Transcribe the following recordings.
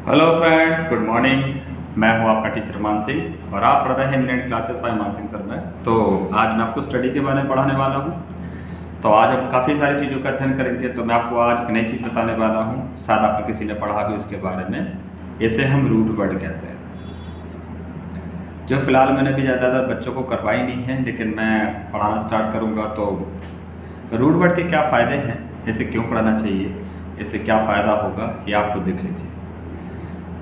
Hello friends, good morning. मैं हूं आपका टीचर मान सिंह और आप पढ़ रहे हैं मिनट क्लासेस बाय मान सिंह सर में। तो आज मैं आपको स्टडी के बारे में पढ़ाने वाला हूं। तो आज हम काफ़ी सारी चीज़ों का अध्ययन करेंगे। तो मैं आपको आज एक नई चीज़ बताने वाला हूं, शायद आपने किसी ने पढ़ा भी उसके बारे में। इसे हम रूट वर्ड कहते हैं, जो फिलहाल मैंने भी ज़्यादातर बच्चों को करवाई नहीं है, लेकिन मैं पढ़ाना स्टार्ट करूँगा। तो रूट वर्ड के क्या फ़ायदे हैं, इसे क्यों पढ़ना चाहिए, इससे क्या फ़ायदा होगा, ये आप खुद देख लीजिए।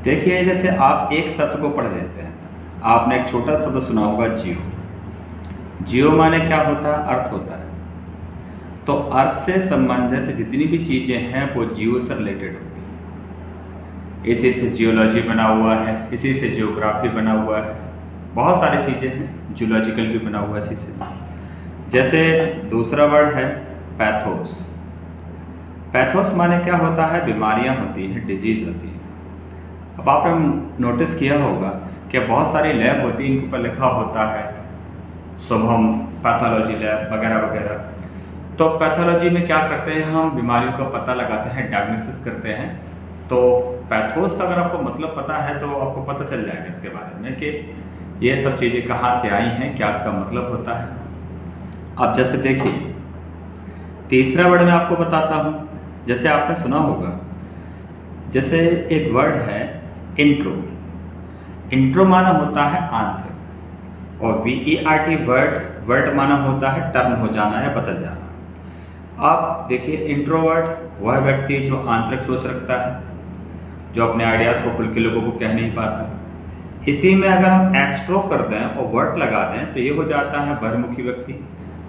देखिए, जैसे आप एक शब्द को पढ़ लेते हैं, आपने एक छोटा शब्द सुना होगा जियो। जियो माने क्या होता है? अर्थ होता है। तो अर्थ से संबंधित जितनी भी चीज़ें हैं वो जियो से रिलेटेड होगी। इसी से जियोलॉजी बना हुआ है, इसी से जियोग्राफी बना हुआ है, बहुत सारी चीज़ें हैं। जूलॉजिकल भी बना हुआ है इसी से। जैसे दूसरा वर्ड है पैथोस। पैथोस माने क्या होता है? बीमारियां होती हैं, डिजीज़ होती है। अब आपने नोटिस किया होगा कि बहुत सारी लैब होती है, इनके ऊपर लिखा होता है शुभम पैथोलॉजी लैब वगैरह वगैरह। तो पैथोलॉजी में क्या करते हैं, हम बीमारियों का पता लगाते हैं, डायग्नोसिस करते हैं। तो पैथोस का अगर आपको मतलब पता है तो आपको पता चल जाएगा इसके बारे में कि ये सब चीज़ें कहाँ से आई हैं, क्या इसका मतलब होता है। अब जैसे देखिए, तीसरा वर्ड मैं आपको बताता हूँ। जैसे आपने सुना होगा, जैसे एक वर्ड है इंट्रो। इंट्रो माना होता है आंतरिक, और VERT वर्ड माना होता है टर्न हो जाना या बदल जाना। आप देखिए, इंट्रोवर्ट वह व्यक्ति जो आंतरिक सोच रखता है, जो अपने आइडियाज़ को खुल के लोगों को कह नहीं पाता। इसी में अगर हम एक्सट्रो कर दें और वर्ड लगा दें तो ये हो जाता है बहिर्मुखी व्यक्ति,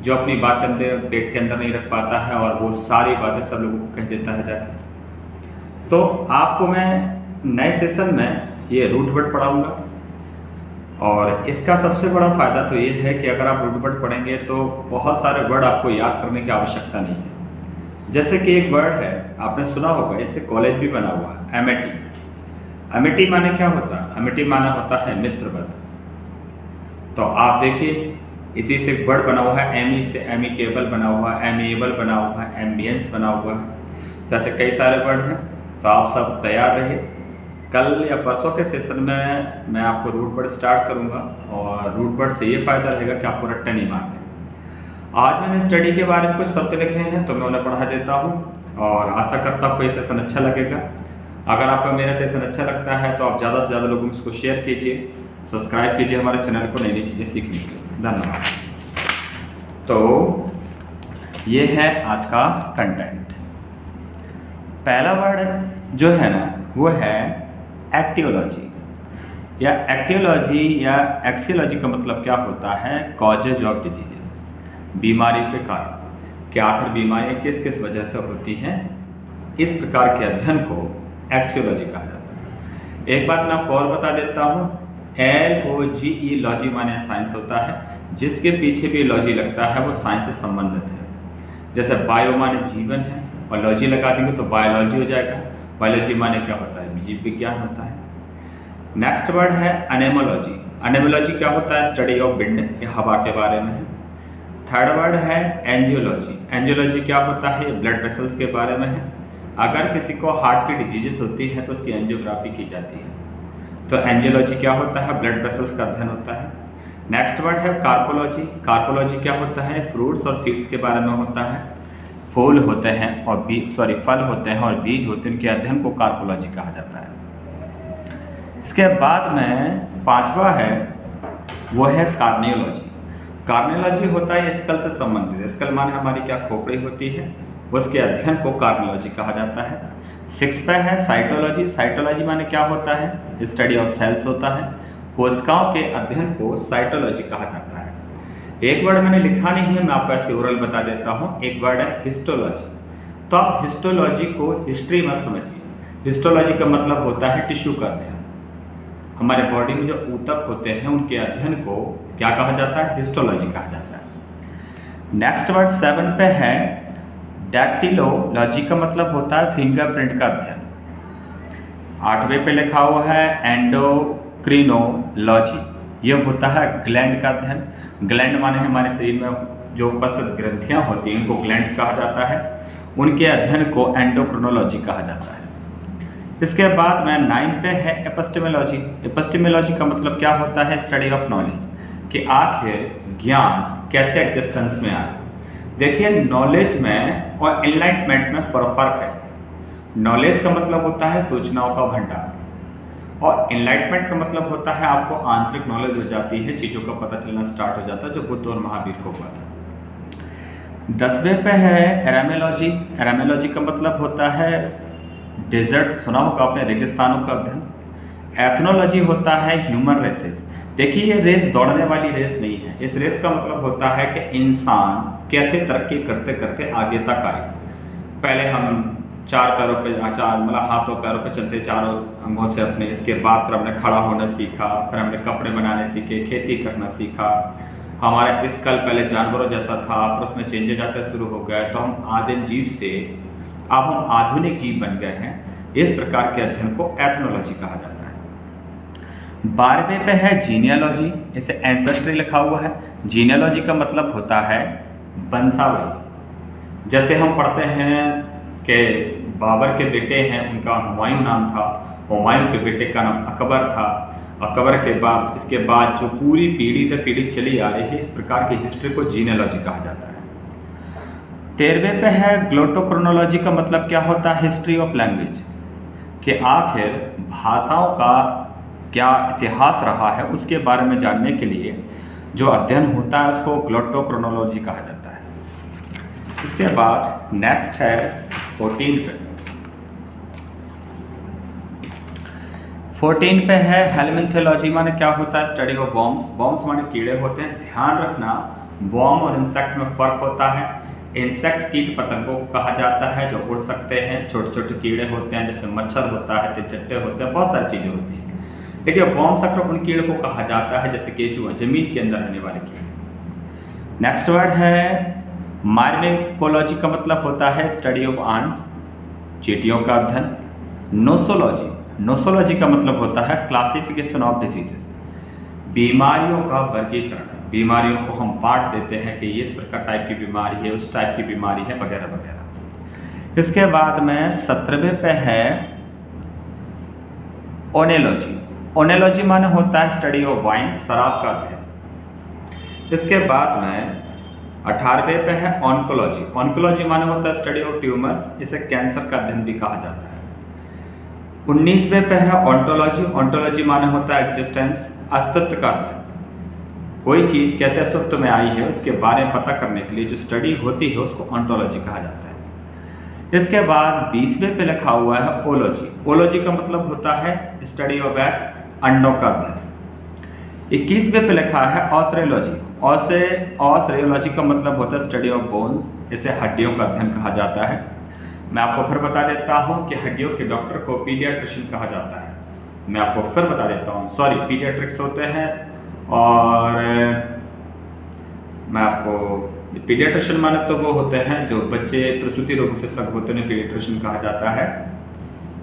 जो अपनी बातें अपने पेट के अंदर नहीं रख पाता है और वो सारी बातें सब लोगों को कह देता है जाके। तो आपको मैं नए सेशन में ये रूट वर्ड पढ़ाऊंगा, और इसका सबसे बड़ा फ़ायदा तो ये है कि अगर आप रूट वर्ड पढ़ेंगे तो बहुत सारे वर्ड आपको याद करने की आवश्यकता नहीं है। जैसे कि एक वर्ड है, आपने सुना होगा, इससे कॉलेज भी बना हुआ है, एमिटी। एमिटी माने क्या होता है? एमिटी माना होता है मित्रवत। तो आप देखिए, इसी से एक वर्ड बना हुआ है, एमी से एमिकेबल बना हुआ है, एमिएबल बना हुआ है, एम्बियंस बना हुआ है। जैसे कई सारे वर्ड हैं। तो आप सब तैयार रहिए। कल या परसों के सेशन में मैं आपको रूट वर्ड स्टार्ट करूंगा, और रूट वर्ड से ये फ़ायदा रहेगा कि आपको रट्टा नहीं मारने। आज मैंने स्टडी के बारे में कुछ शब्द लिखे हैं, तो मैं उन्हें पढ़ा देता हूं, और आशा करता हूं आपको ये सेशन अच्छा लगेगा। अगर आपको मेरा सेशन अच्छा लगता है तो आप ज़्यादा से ज़्यादा लोगों को इसको शेयर कीजिए, सब्सक्राइब कीजिए हमारे चैनल को नई नई चीज़ें सीखने के लिए। धन्यवाद। तो ये है आज का कंटेंट। पहला वर्ड जो है ना, वो है एक्टियोलॉजी। या एक्टियोलॉजी या एक्सियोलॉजी का मतलब क्या होता है? कॉजेज ऑफ डिजीजेस, बीमारी के कारण, कि आखिर बीमारियाँ किस किस वजह से होती हैं। इस प्रकार के अध्ययन को एक्सियोलॉजी कहा जाता है। एक बात मैं आपको और बता देता हूँ, LOGE लॉजी माने साइंस होता है, जिसके पीछे भी लॉजी लगता है वो साइंस से संबंधित है। जैसे बायो माने जीवन है, और लॉजी लगा देंगे तो बायोलॉजी हो जाएगा। बायोलॉजी माने क्या होता है? जीव विज्ञान होता है। नेक्स्ट वर्ड है अनेमोलॉजी। अनेमोलॉजी क्या होता है? स्टडी ऑफ विंड, ये हवा के बारे में है। थर्ड वर्ड है एंजियोलॉजी। एंजियोलॉजी क्या होता है? ब्लड वेसल्स के बारे में है। अगर किसी को हार्ट की डिजीजेस होती है तो उसकी एंजियोग्राफी की जाती है। तो एंजियोलॉजी क्या होता है? ब्लड वेसल्स का अध्ययन होता है। नेक्स्ट वर्ड है कार्पोलॉजी। कार्पोलॉजी क्या होता है? फ्रूट्स और सीड्स के बारे में होता है। फूल होते हैं और फल होते हैं और बीज होते हैं, उनके अध्ययन को कार्पोलॉजी कहा जाता है। इसके बाद में पांचवा है, वो है कार्नियोलॉजी। कार्नियोलॉजी होता है स्कल से संबंधित। स्कल माने हमारी क्या खोपड़ी होती है, उसके अध्ययन को कार्नियोलॉजी कहा जाता है। सिक्स पे है साइटोलॉजी। साइटोलॉजी माने क्या होता है? स्टडी ऑफ सेल्स होता है। कोशिकाओं के अध्ययन को साइटोलॉजी कहा जाता है। एक वर्ड मैंने लिखा नहीं है, मैं आपको ऐसे ओरल बता देता हूँ। एक वर्ड है हिस्टोलॉजी। तो आप हिस्टोलॉजी को हिस्ट्री मत समझिए। हिस्टोलॉजी का मतलब होता है टिश्यू का अध्ययन। हमारे बॉडी में जो ऊतक होते हैं उनके अध्ययन को क्या कहा जाता है? हिस्टोलॉजी कहा जाता है। नेक्स्ट वर्ड 7 पे है डैक्टिलोलॉजी का मतलब होता है फिंगरप्रिंट का अध्ययन। 8वें पे लिखा हुआ है एंडोक्रिनोलॉजी। यह होता है ग्लैंड का अध्ययन। ग्लैंड माने हमारे शरीर में जो उपस्थित ग्रंथियां होती हैं उनको ग्लैंड्स कहा जाता है। उनके अध्ययन को एंडोक्रिनोलॉजी कहा जाता है। इसके बाद में 9 पे है एपिस्टेमोलॉजी। एपिस्टेमोलॉजी का मतलब क्या होता है? स्टडी ऑफ नॉलेज, कि आखिर ज्ञान कैसे एग्जिस्टेंस में आया। देखिए, नॉलेज में और एनलाइटमेंट में फर्क है। नॉलेज का मतलब होता है सूचनाओं का भंडार, और एनलाइटमेंट का मतलब होता है आपको आंतरिक नॉलेज हो जाती है, चीज़ों का पता चलना स्टार्ट हो जाता है, जो बुद्ध और महावीर को हुआ था। 10वें पे है एरामेलॉजी। एरामेलॉजी का मतलब होता है डेजर्ट, सुना होगा आपने, रेगिस्तानों का अध्ययन। एथनोलॉजी होता है ह्यूमन रेसेस। देखिए, ये रेस दौड़ने वाली रेस नहीं है। इस रेस का मतलब होता है कि इंसान कैसे तरक्की करते करते आगे तक आए। पहले हम चार पैरों पे, मतलब हाथों पैरों पे चलते, चारों अंगों से अपने, इसके बाद फिर हमने खड़ा होना सीखा, फिर हमने कपड़े बनाने सीखे, खेती करना सीखा। हमारा स्कल पहले जानवरों जैसा था, फिर उसमें चेंजेज आते शुरू हो गए, तो हम आदिम जीव से अब हम आधुनिक जीव बन गए हैं। इस प्रकार के अध्ययन को एथनोलॉजी कहा जाता है। 12वें पे है जीनियोलॉजी। इसे एंसेस्ट्री लिखा हुआ है। जीनियोलॉजी का मतलब होता है वंशावली। जैसे हम पढ़ते हैं कि बाबर के बेटे हैं, उनका हुमायूं नाम था, हुमायूं के बेटे का नाम अकबर था, अकबर के बाद इसके बाद जो पूरी पीढ़ी दर पीढ़ी चली आ रही है, इस प्रकार की हिस्ट्री को जीनियोलॉजी कहा जाता है। 13वें पे है ग्लोटोक्रोनोलॉजी। का मतलब क्या होता है? हिस्ट्री ऑफ लैंग्वेज, कि आखिर भाषाओं का क्या इतिहास रहा है, उसके बारे में जानने के लिए जो अध्ययन होता है उसको ग्लोटोक्रोनोलॉजी कहा जाता है। इसके बाद नेक्स्ट है 14 पे। 14 पे है हेलमिन्थोलॉजी। माने क्या होता है? Study of worms. वॉर्म्स माने कीड़े होते हैं। ध्यान रखना, वॉर्म और इंसेक्ट में फर्क होता है। इंसेक्ट कीट पतंगों को कहा जाता है जो उड़ सकते हैं। छोटे छोटे कीड़े होते हैं, जैसे मच्छर होता है, तिलचट्टे होते हैं, बहुत सारी चीज़ें होती हैं। देखिए, वॉर्म्स अक्सर उन कीड़े को कहा जाता है जैसे केंचुआ, जमीन के अंदर रहने वाले कीड़े। नेक्स्ट वर्ड है मार्मिकोलॉजी। का मतलब होता है स्टडी ऑफ आंट्स, चींटियों का अध्ययन। नोसोलॉजी। नोसोलॉजी का मतलब होता है क्लासिफिकेशन ऑफ डिसीजेस, बीमारियों का वर्गीकरण। बीमारियों को हम बांट देते हैं कि ये इस प्रकार टाइप की बीमारी है, उस टाइप की बीमारी है, वगैरह वगैरह। इसके बाद में 17वें पे है ओनेलॉजी। ओनेलॉजी माने होता है स्टडी ऑफ वाइन, शराब का अध्ययन। इसके बाद में 18वें पे है ऑन्कोलॉजी। ऑन्कोलॉजी माने होता है स्टडी ऑफ ट्यूमर्स, इसे कैंसर का अध्ययन भी कहा जाता है। 19वें पे है ऑन्टोलॉजी। ऑन्टोलॉजी माने होता है एग्जिस्टेंस, अस्तित्व का अध्ययन। कोई चीज़ कैसे अस्तित्व में आई है उसके बारे में पता करने के लिए जो स्टडी होती है उसको ऑन्टोलॉजी कहा जाता है। इसके बाद 20वें पे लिखा हुआ है ओलॉजी। ओलॉजी का मतलब होता है स्टडी ऑफ एग्स, अंडों का अध्ययन। 21वें पे लिखा है ऑस्ट्रेलॉजी। ऑस्ट्रेलॉजी का मतलब होता है स्टडी ऑफ बोन्स, इसे हड्डियों का अध्ययन कहा जाता है। मैं आपको फिर बता देता हूँ कि हड्डियों के डॉक्टर को पीडियाट्रिशियन कहा जाता है। मैं आपको फिर बता देता हूँ, सॉरी, पीडियाट्रिक्स होते हैं, और मैं आपको पीडियाट्रिशियन माने तो वो होते हैं जो बच्चे प्रसूति रोग से सब होते हैं, पीडियाट्रिशियन कहा जाता है।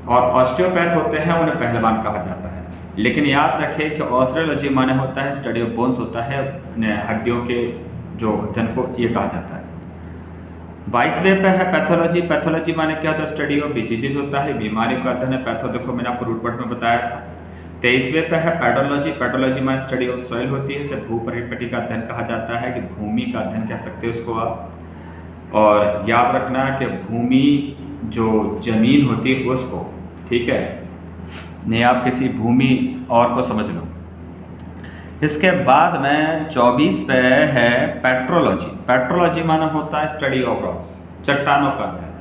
और ऑस्टियोपैथ होते हैं, उन्हें पहलवान कहा जाता है। लेकिन याद रखें कि ऑस्ट्रेलॉजी माने होता है स्टडी ऑफ बोन्स होता है, हड्डियों के जो अध्ययन को ये कहा जाता है। 22वें पे है पैथोलॉजी। पैथोलॉजी माने क्या होता है? स्टडी ऑफ डिजीजेज होता है, बीमारी का अध्ययन है। पैथो देखो मैंने आपको रूट वर्ड में बताया था। 23वें पे है पेडोलॉजी। पेडोलॉजी माने स्टडी ऑफ सॉइल होती है, इसे भूपरिपटी का अध्ययन कहा जाता है, कि भूमि का अध्ययन कह सकते हो उसको आप। और याद रखना कि भूमि जो जमीन होती है उसको, ठीक है, नहीं आप किसी भूमि और को समझ लो। इसके बाद में 24 पे है पेट्रोलॉजी। पेट्रोलॉजी माना होता है स्टडी ऑफ रॉक्स, चट्टानों का अध्ययन।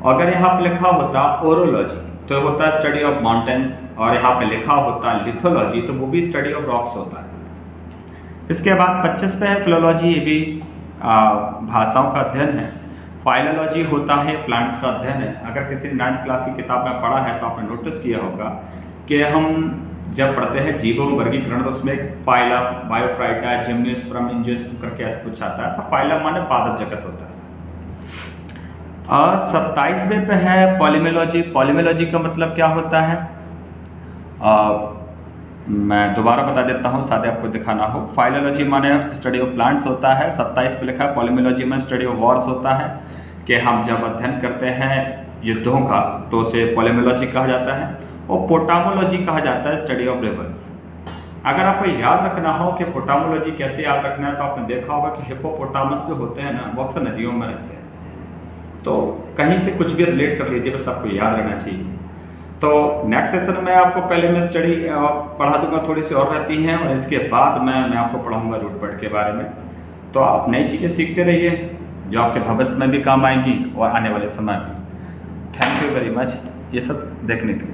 अगर यहाँ पे लिखा होता ओरोलॉजी तो होता है स्टडी ऑफ माउंटेन्स, और यहाँ पे लिखा होता लिथोलॉजी तो वो भी स्टडी ऑफ रॉक्स होता है। इसके बाद 25 पे है फिलोलॉजी। ये भी भाषाओं का अध्ययन है। फाइलोलॉजी होता है प्लांट्स का अध्ययन है। अगर किसी ने 9th क्लास की किताब में पढ़ा है तो आपने नोटिस किया होगा कि हम जब पढ़ते हैं जीवों में वर्गीकरण तो उसमें फाइलम, बायोफ्राइटा, जिम्नोस्पर्म, एंजियोस्पर्म करके ऐसा कुछ आता है। तो फाइलम माने पादप जगत होता है। 27वें पे है पॉलीमेलॉजी। पॉलीमेलॉजी का मतलब क्या होता है? मैं दोबारा बता देता हूँ, साथ आपको दिखाना हो। फाइलोलॉजी माने स्टडी ऑफ प्लांट्स होता है। 27 पे लिखा है पॉलीमेलॉजी में स्टडी ऑफ वॉर्स होता है, कि हम जब अध्ययन करते हैं युद्धों का, तो उसे पोलेमोलॉजी कहा जाता है, और पोटामोलॉजी कहा जाता है स्टडी ऑफ रिवर्स। अगर आपको याद रखना हो कि पोटामोलॉजी कैसे याद रखना है, तो आपने देखा होगा कि हिप्पोपोटामस जो होते हैं ना, वो अक्सर नदियों में रहते हैं। तो कहीं से कुछ भी रिलेट कर लीजिए, बस आपको याद रहना चाहिए। तो नेक्स्ट सेशन में आपको पहले मैं स्टडी पढ़ा दूंगा, थोड़ी सी और रहती हैं, और इसके बाद मैं आपको पढ़ाऊंगा रूट वर्ड के बारे में। तो आप नई चीज़ें सीखते रहिए जो आपके भविष्य में भी काम आएंगी और आने वाले समय में। थैंक यू वेरी मच ये सब देखने के लिए।